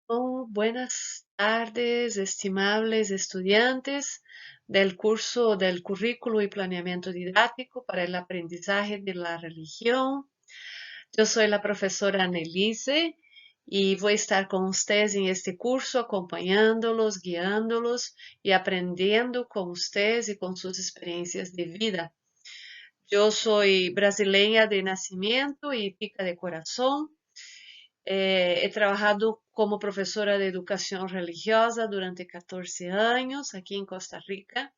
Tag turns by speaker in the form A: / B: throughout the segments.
A: Buenas tardes, estimables estudiantes del curso del Currículo y Planeamiento Didáctico para el Aprendizaje de la Religión. Yo soy la profesora Annelise y voy a estar con ustedes en este curso, acompañándolos, guiándolos y aprendiendo con ustedes y con sus experiencias de vida. Yo soy brasileña de nacimiento y tica de corazón. He trabajado como profesora de educación religiosa durante 14 años aquí en Costa Rica.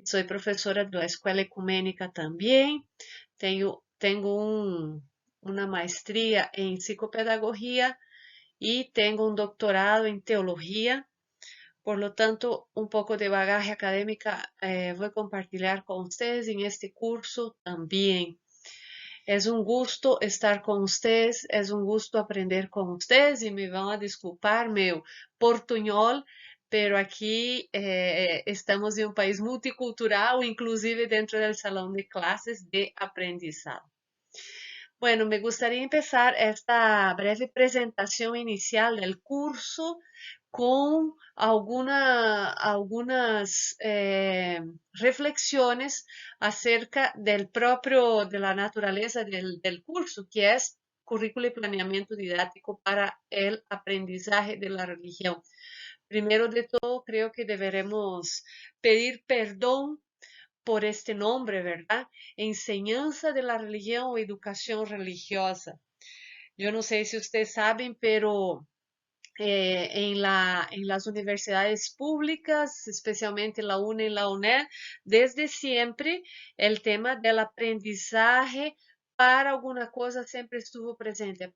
A: Soy profesora de la Escuela Ecuménica también. Tengo una maestría en psicopedagogía y tengo un doctorado en teología. Por lo tanto, un poco de bagaje académica voy a compartir con ustedes en este curso también. Es un gusto estar con ustedes, es un gusto aprender con ustedes y me van a disculpar meu portuñol, pero aquí estamos en un país multicultural, inclusive dentro del salón de clases de aprendizado. Bueno, me gustaría empezar esta breve presentación inicial del curso con algunas reflexiones acerca de la naturaleza del curso, que es currículo y planeamiento didáctico para el aprendizaje de la religión. Primero de todo, creo que deberemos pedir perdón por este nombre, ¿verdad? Enseñanza de la religión o educación religiosa. Yo no sé si ustedes saben, pero en las universidades públicas, especialmente la UNE y la UNED, desde siempre el tema del aprendizaje para alguna cosa siempre estuvo presente.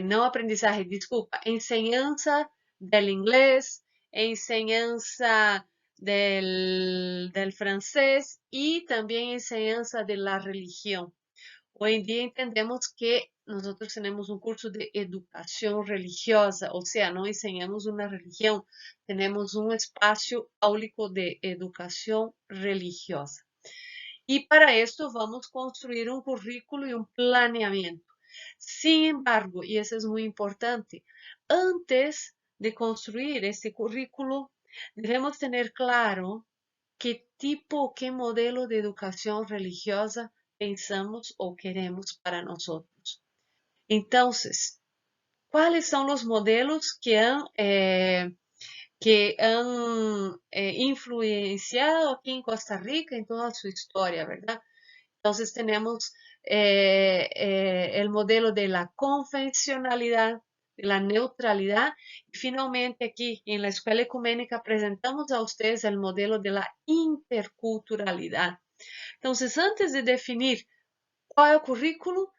A: No aprendizaje, disculpa, enseñanza del inglés, enseñanza del francés y también enseñanza de la religión. Hoy en día entendemos que nosotros tenemos un curso de educación religiosa, o sea, no enseñamos una religión, tenemos un espacio áulico de educación religiosa. Y para esto vamos a construir un currículo y un planeamiento. Sin embargo, y eso es muy importante, antes de construir este currículo, debemos tener claro qué tipo, qué modelo de educación religiosa pensamos o queremos para nosotros. Entonces, ¿cuáles son los modelos que han influenciado aquí en Costa Rica en toda su historia, verdad? Entonces tenemos el modelo de la convencionalidad, de la neutralidad y finalmente aquí en la Escuela Ecuménica presentamos a ustedes el modelo de la interculturalidad. Entonces, antes de definir cuál es el currículo,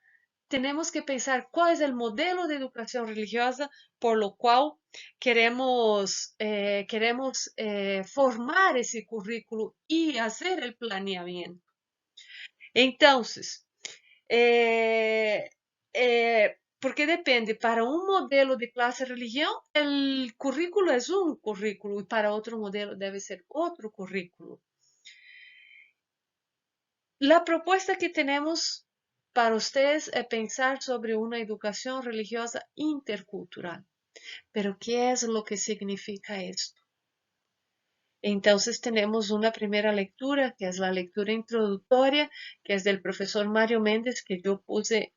A: tenemos que pensar cuál es el modelo de educación religiosa por lo cual queremos formar ese currículo y hacer el planeamiento. Entonces, porque depende, para un modelo de clase religión, el currículo es un currículo y para otro modelo debe ser otro currículo. La propuesta que tenemos para ustedes es pensar sobre una educación religiosa intercultural. Pero, ¿qué es lo que significa esto? Entonces tenemos una primera lectura, que es la lectura introductoria, que es del profesor Mario Méndez, que yo hice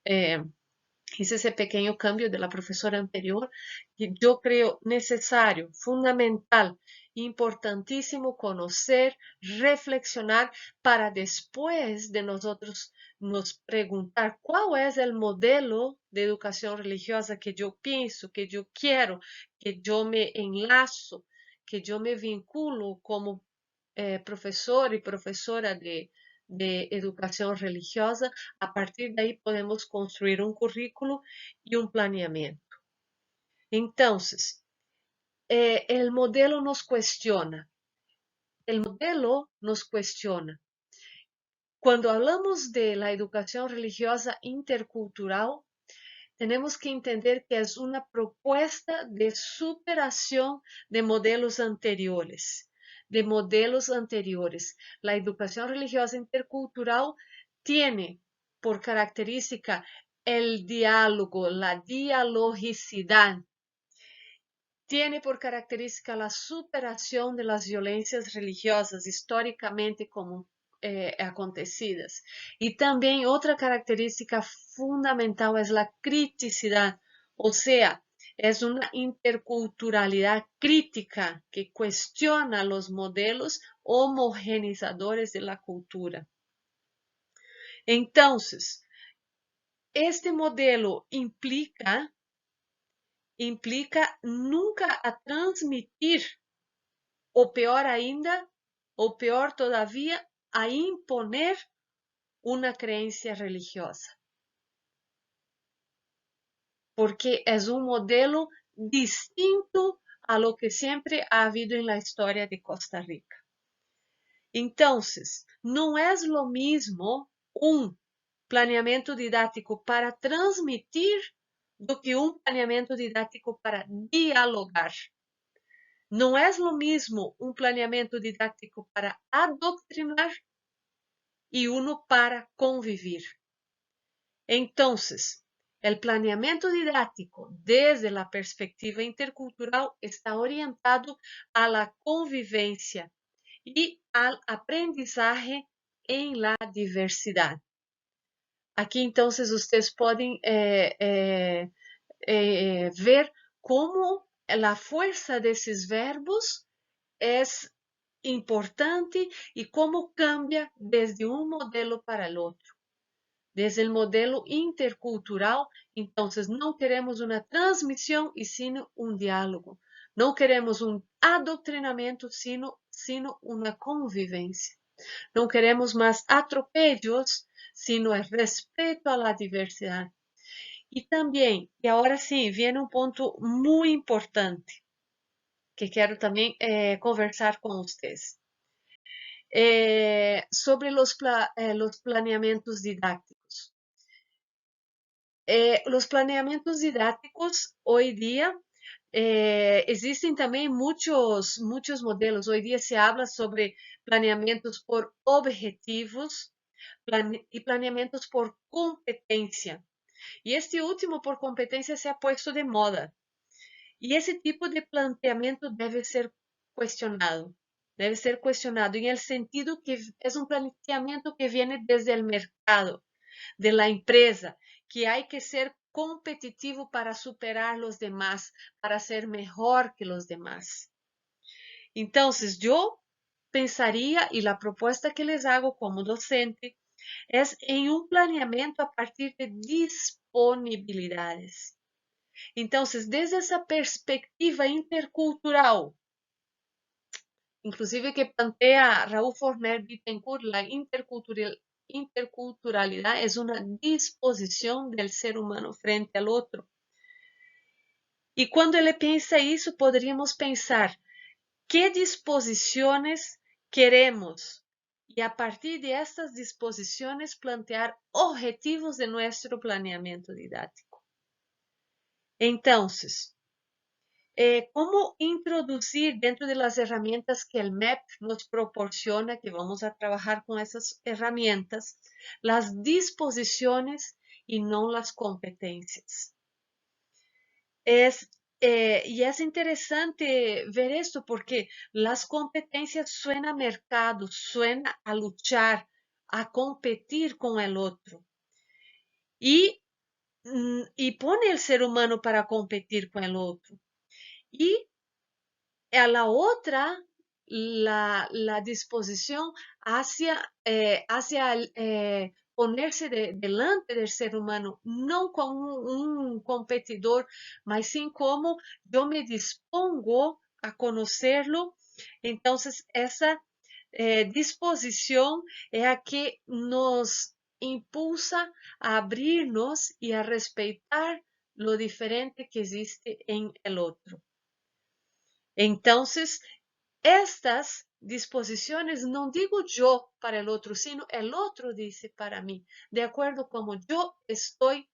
A: ese pequeño cambio de la profesora anterior, que yo creo necesario, fundamental, importantísimo conocer, reflexionar para después de nosotros nos preguntar cuál es el modelo de educación religiosa que yo pienso, que yo quiero, que yo me enlazo, que yo me vinculo como profesor y profesora de educación religiosa. A partir de ahí podemos construir un currículo y un planeamiento. Entonces, el modelo nos cuestiona. El modelo nos cuestiona. Cuando hablamos de la educación religiosa intercultural, tenemos que entender que es una propuesta de superación de modelos anteriores, La educación religiosa intercultural tiene por característica el diálogo, la dialogicidad, tiene por característica la superación de las violencias religiosas históricamente acontecidas. Y también otra característica fundamental es la criticidad, o sea, es una interculturalidad crítica que cuestiona los modelos homogeneizadores de la cultura. Entonces, este modelo implica nunca a transmitir, ou pior ainda, ou pior todavia, a imponer uma crença religiosa. Porque é um modelo distinto a lo que sempre ha habido en la historia de Costa Rica. Entonces, não é lo mismo um planeamento didático para transmitir do que um planeamento didático para dialogar. Não é lo mismo um planeamento didático para adoctrinar e uno para convivir. Entonces, el planeamiento didáctico desde la perspectiva intercultural está orientado a la convivencia y al aprendizaje en la diversidad. Aqui, entonces, ustedes pueden ver como a força desses verbos é importante e como cambia desde um modelo para o outro. Desde o modelo intercultural, então, não queremos uma transmissão e sino um diálogo. Não queremos um adoctrinamento, sino uma convivência. Não queremos mais atropellos, sino el respeto a la diversidade. E também, e agora sim, vem um ponto muito importante que quero também conversar com vocês. Sobre os planeamentos didáticos. Os planeamentos didáticos, hoje dia, existem também muitos modelos. Hoje dia se habla sobre planeamentos por objetivos e planeamentos por competência. E este último, por competência, se ha puesto de moda. E esse tipo de planteamento deve ser questionado. Deve ser questionado en el sentido que es un planteamiento que viene desde el mercado, de la empresa, que hay que ser competitivo para superar los demás, para ser mejor que los demás. Entonces, yo pensaría, y la propuesta que les hago como docente, es en un planeamiento a partir de disponibilidades. Entonces, desde essa perspectiva intercultural, inclusive que plantea Raúl Forner Bittencourt, la interculturalidad es una disposición del ser humano frente al otro. Y cuando él piensa eso, podríamos pensar qué disposiciones queremos y a partir de estas disposiciones plantear objetivos de nuestro planeamiento didáctico. Entonces, ¿cómo introducir dentro de las herramientas que el MEP nos proporciona, que vamos a trabajar con esas herramientas, las disposiciones y no las competencias? Y es interesante ver esto porque las competencias suena a mercado, suena a luchar, a competir con el otro. Y pone el ser humano para competir con el otro. Y a la otra, la disposición hacia ponerse delante del ser humano, no como un competidor, mas sim como yo me dispongo a conocerlo. Entonces, esa disposición es a que nos impulsa a abrirnos y a respetar lo diferente que existe en el otro. Entonces, estas disposiciones no digo yo para el otro, sino el otro dice para mí, de acuerdo como yo estoy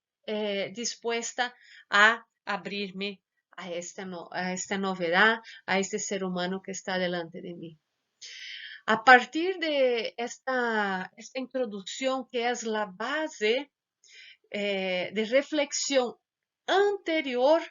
A: dispuesta a abrirme a esta novedad, a este ser humano que está delante de mí. A partir de esta introducción que es la base, de reflexión anterior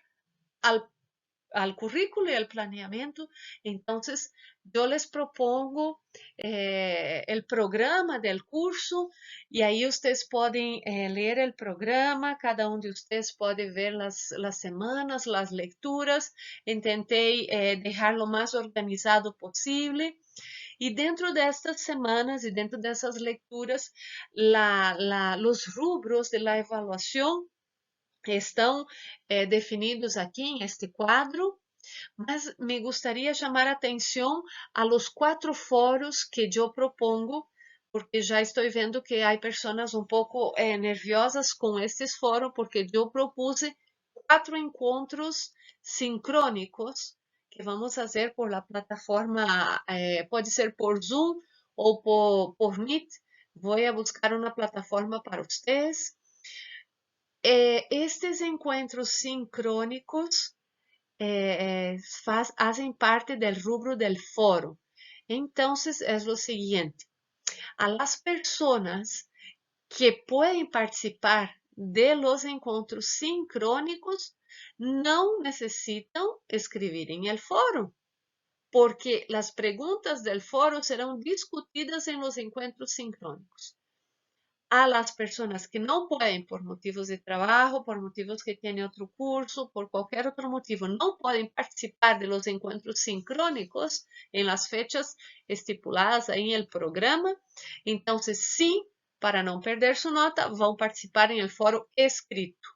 A: al currículo y al planeamiento. Entonces, yo les propongo el programa del curso y ahí ustedes pueden leer el programa, cada uno de ustedes puede ver las semanas, las lecturas. Intenté dejar lo más organizado posible. Y dentro de estas semanas y dentro de esas lecturas, los rubros de la evaluación estão definidos aqui em este quadro, mas me gostaria chamar a atenção a los 4 foros que eu propongo, porque já estou vendo que há pessoas um pouco nerviosas com estes foros, porque eu propus 4 encontros sincrônicos que vamos fazer por la plataforma, pode ser por Zoom ou por Meet. Vou buscar uma plataforma para vocês. Estes encontros sincrônicos hacen parte del rubro del foro. Entonces es lo siguiente, a las personas que pueden participar de los encontros sincrónicos no necesitan escribir en el foro, porque las preguntas del foro serán discutidas en los encuentros sincrónicos. A las personas que no pueden por motivos de trabajo, por motivos que tienen otro curso, por cualquier otro motivo, no pueden participar de los encuentros sincrónicos en las fechas estipuladas ahí en el programa. Entonces, sí, para no perder su nota, van a participar en el foro escrito.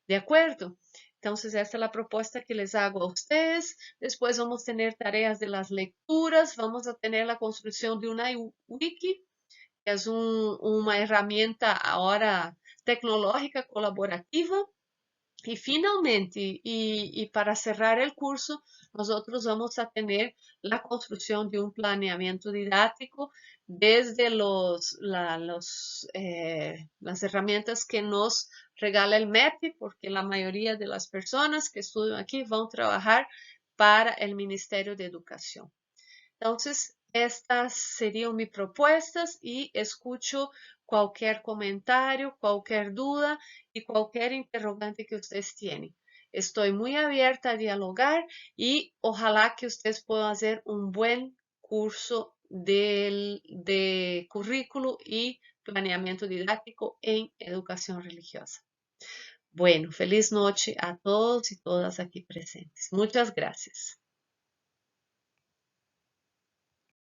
A: ¿De acuerdo? Entonces, esta es la propuesta que les hago a ustedes. Después vamos a tener tareas de las lecturas, vamos a tener la construcción de una wiki, que es una herramienta ahora tecnológica colaborativa. Y finalmente, y para cerrar el curso, nosotros vamos a tener la construcción de un planeamiento didáctico desde las herramientas que nos regala el MEPI, porque la mayoría de las personas que estudian aquí van a trabajar para el Ministerio de Educación. Entonces, estas serían mis propuestas y escucho cualquier comentario, cualquier duda y cualquier interrogante que ustedes tienen. Estoy muy abierta a dialogar y ojalá que ustedes puedan hacer un buen curso de currículo y planeamiento didáctico en educación religiosa. Bueno, feliz noche a todos y todas aquí presentes. Muchas gracias.